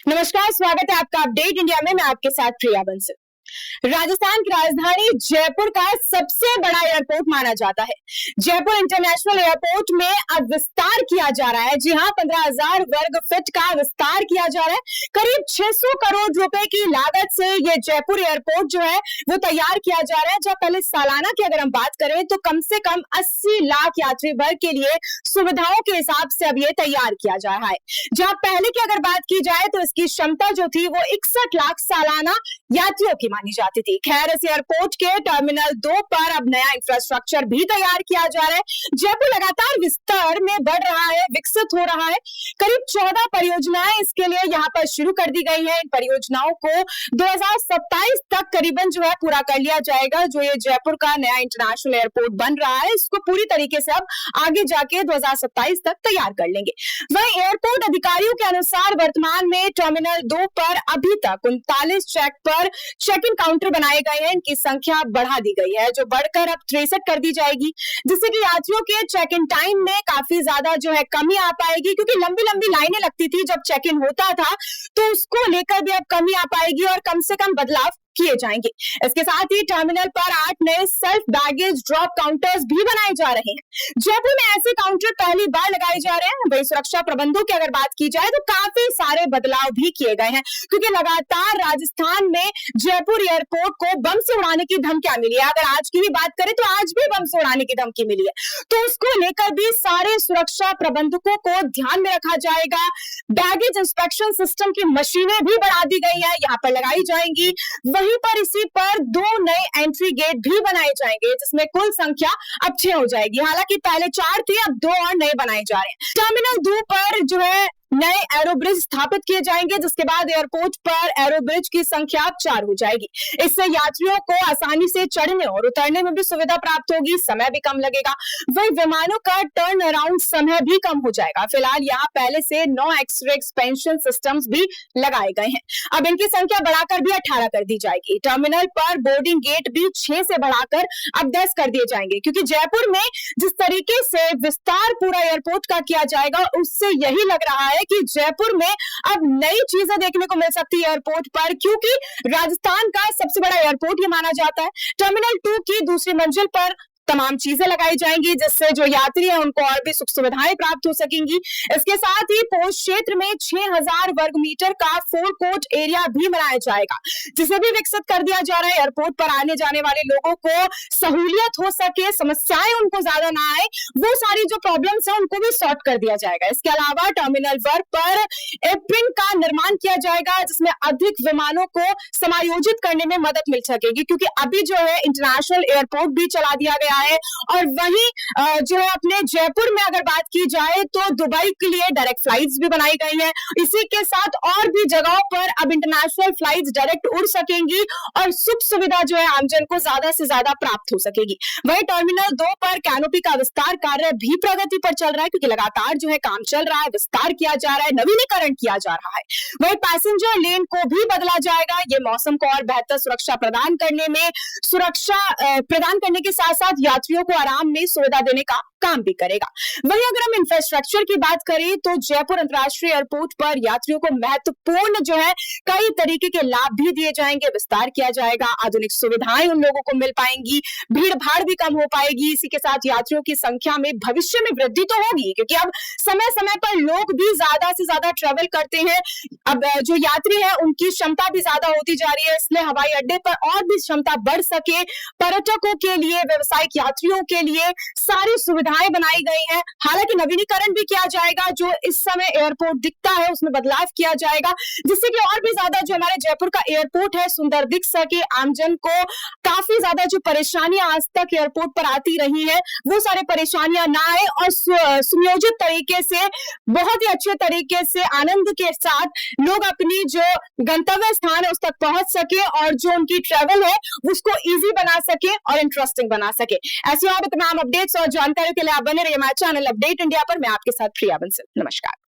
नमस्कार, स्वागत है आपका अपडेट इंडिया में। मैं आपके साथ प्रिया बंसल। राजस्थान की राजधानी जयपुर का सबसे बड़ा एयरपोर्ट माना जाता है। जयपुर इंटरनेशनल एयरपोर्ट में अब विस्तार किया जा रहा है। जी हां, 15,000 वर्ग फीट का विस्तार किया जा रहा है। करीब 600 करोड़ रुपए की लागत से ये जयपुर एयरपोर्ट जो है वो तैयार किया जा रहा है। जहां पहले सालाना की अगर हम बात करें तो कम से कम 80 लाख यात्री वर्ग के लिए सुविधाओं के हिसाब से अब ये तैयार किया जा रहा है। जहां पहले की अगर बात की जाए तो इसकी क्षमता जो थी वो 61 लाख सालाना यात्रियों की मानी जाती थी। खैर, इस एयरपोर्ट के टर्मिनल 2 पर अब नया इंफ्रास्ट्रक्चर भी तैयार किया जा रहा है। जयपुर लगातार विस्तार में बढ़ रहा है, विकसित हो रहा है। करीब 14 परियोजनाएं इसके लिए यहाँ पर शुरू कर दी गई है। इन परियोजनाओं को 2027 तक करीबन जो है पूरा कर लिया जाएगा। जो ये जयपुर का नया इंटरनेशनल एयरपोर्ट बन रहा है, इसको पूरी तरीके से अब आगे जाके 2027 तक तैयार कर लेंगे। वहीं एयरपोर्ट अधिकारियों के अनुसार वर्तमान में टर्मिनल 2 पर अभी तक 39 चेक इन काउंटर बनाए गए हैं। इनकी संख्या बढ़ा दी गई है, जो बढ़कर अब 63 कर दी जाएगी, जिससे कि यात्रियों के चेक इन टाइम में काफी ज्यादा जो है कमी आ पाएगी। क्योंकि लंबी लंबी लाइनें लगती थी जब चेक इन होता था, तो उसको लेकर भी अब कमी आ पाएगी और कम से कम बदलाव किए जाएंगे। इसके साथ ही टर्मिनल पर 8 नए सेल्फ बैगेज ड्रॉप काउंटर्स भी बनाए जा रहे हैं। जयपुर में ऐसे काउंटर पहली बार लगाए जा रहे हैं। वही सुरक्षा प्रबंधों की अगर बात की जाए तो काफी सारे बदलाव भी किए गए हैं, क्योंकि लगातार राजस्थान में जयपुर एयरपोर्ट को बम से उड़ाने की धमकियां मिली है। अगर आज की भी बात करें तो आज भी बम से उड़ाने की धमकी मिली है, तो उसको लेकर भी सारे सुरक्षा प्रबंधकों को ध्यान में रखा जाएगा। बैगेज इंस्पेक्शन सिस्टम की मशीनें भी बढ़ा दी गई है, यहाँ पर लगाई जाएंगी। वहीं पर इसी पर 2 नए एंट्री गेट भी बनाए जाएंगे, जिसमें कुल संख्या अब 6 हो जाएगी। हालांकि पहले 4 थे, अब 2 और नए बनाए जा रहे हैं। टर्मिनल 2 पर जो है नए एरो ब्रिज स्थापित किए जाएंगे, जिसके बाद एयरपोर्ट पर एरो ब्रिज की संख्या 4 हो जाएगी। इससे यात्रियों को आसानी से चढ़ने और उतरने में भी सुविधा प्राप्त होगी, समय भी कम लगेगा। वही विमानों का टर्न अराउंड समय भी कम हो जाएगा। फिलहाल यहाँ पहले से 9 एक्सरे एक्सपेंशन सिस्टम्स भी लगाए गए हैं। अब इनकी संख्या बढ़ाकर भी 18 कर दी जाएगी। टर्मिनल पर बोर्डिंग गेट भी 6 से बढ़ाकर अब 10 कर दिए जाएंगे, क्योंकि जयपुर में जिस तरीके से विस्तार पूरा एयरपोर्ट का किया जाएगा, उससे यही लग रहा है कि जयपुर में अब नई चीजें देखने को मिल सकती है एयरपोर्ट पर, क्योंकि राजस्थान का सबसे बड़ा एयरपोर्ट ये माना जाता है। टर्मिनल 2 की दूसरी मंजिल पर तमाम चीजें लगाई जाएंगी, जिससे जो यात्री है उनको और भी सुख सुविधाएं प्राप्त हो सकेंगी। इसके साथ ही पोस्ट क्षेत्र में 6000 वर्ग मीटर का फोर कोर्ट एरिया भी बनाया जाएगा, जिसे भी विकसित कर दिया जा रहा है। एयरपोर्ट पर आने जाने वाले लोगों को सहूलियत हो सके, समस्याएं उनको ज्यादा ना आए, वो सारी जो प्रॉब्लम्स है उनको भी सॉर्ट कर दिया जाएगा। इसके अलावा टर्मिनल वर्ग पर एप्रिन का निर्माण किया जाएगा, जिसमें अधिक विमानों को समायोजित करने में मदद मिल सकेगी, क्योंकि अभी जो है इंटरनेशनल एयरपोर्ट भी चला दिया गया है। और वहीं जो है अपने जयपुर में अगर बात की जाए तो दुबई के लिए डायरेक्ट फ्लाइट्स भी बनाई गई हैं। इसी के साथ और भी जगहों पर अब इंटरनेशनल फ्लाइट्स डायरेक्ट उड़ सकेंगी और सुख सुविधा जो है आमजन को ज्यादा से ज्यादा प्राप्त हो सकेगी। वहीं टर्मिनल 2 पर कैनोपी का विस्तार कार्य भी प्रगति पर चल रहा है, क्योंकि लगातार जो है काम चल रहा है, विस्तार किया जा रहा है, नवीनीकरण किया जा रहा है। वहीं पैसेंजर लेन को भी बदला जाएगा। ये मौसम को और बेहतर सुरक्षा प्रदान करने के साथ साथ यात्रियों को आराम में सुविधा देने का काम भी करेगा। वहीं अगर हम इंफ्रास्ट्रक्चर की बात करें तो जयपुर अंतर्राष्ट्रीय एयरपोर्ट पर यात्रियों को महत्वपूर्ण जो है कई तरीके के लाभ भी दिए जाएंगे, विस्तार किया जाएगा, आधुनिक सुविधाएं उन लोगों को मिल पाएंगी, भीड़ भाड़ भी कम हो पाएगी। इसी के साथ यात्रियों की संख्या में भविष्य में वृद्धि तो होगी, क्योंकि अब समय समय पर लोग भी ज्यादा से ज्यादा ट्रेवल करते हैं। अब जो यात्री है उनकी क्षमता भी ज्यादा होती जा रही है, इसलिए हवाई अड्डे पर और भी क्षमता बढ़ सके, पर्यटकों के लिए, व्यावसायिक यात्रियों के लिए सारी सुविधाएं बनाई गई हैं। हालांकि नवीनीकरण भी किया जाएगा, जो इस समय एयरपोर्ट दिखता है उसमें बदलाव किया जाएगा, जिससे कि और भी ज्यादा जो हमारे जयपुर का एयरपोर्ट है सुंदर दिख सके। आमजन को काफी ज्यादा जो परेशानियां आज तक एयरपोर्ट पर आती रही है, वो सारे परेशानियां ना आए और सुनियोजित तरीके से, बहुत ही अच्छे तरीके से, आनंद के साथ लोग अपनी जो गंतव्य स्थान है उस तक पहुंच सके और जो उनकी ट्रेवल है उसको इजी बना सके और इंटरेस्टिंग बना सके। ऐसे और तमाम अपडेट्स और जानकारी के लिए आप बने रहिए हमारे चैनल अपडेट इंडिया पर। मैं आपके साथ प्रिया बंसल। नमस्कार।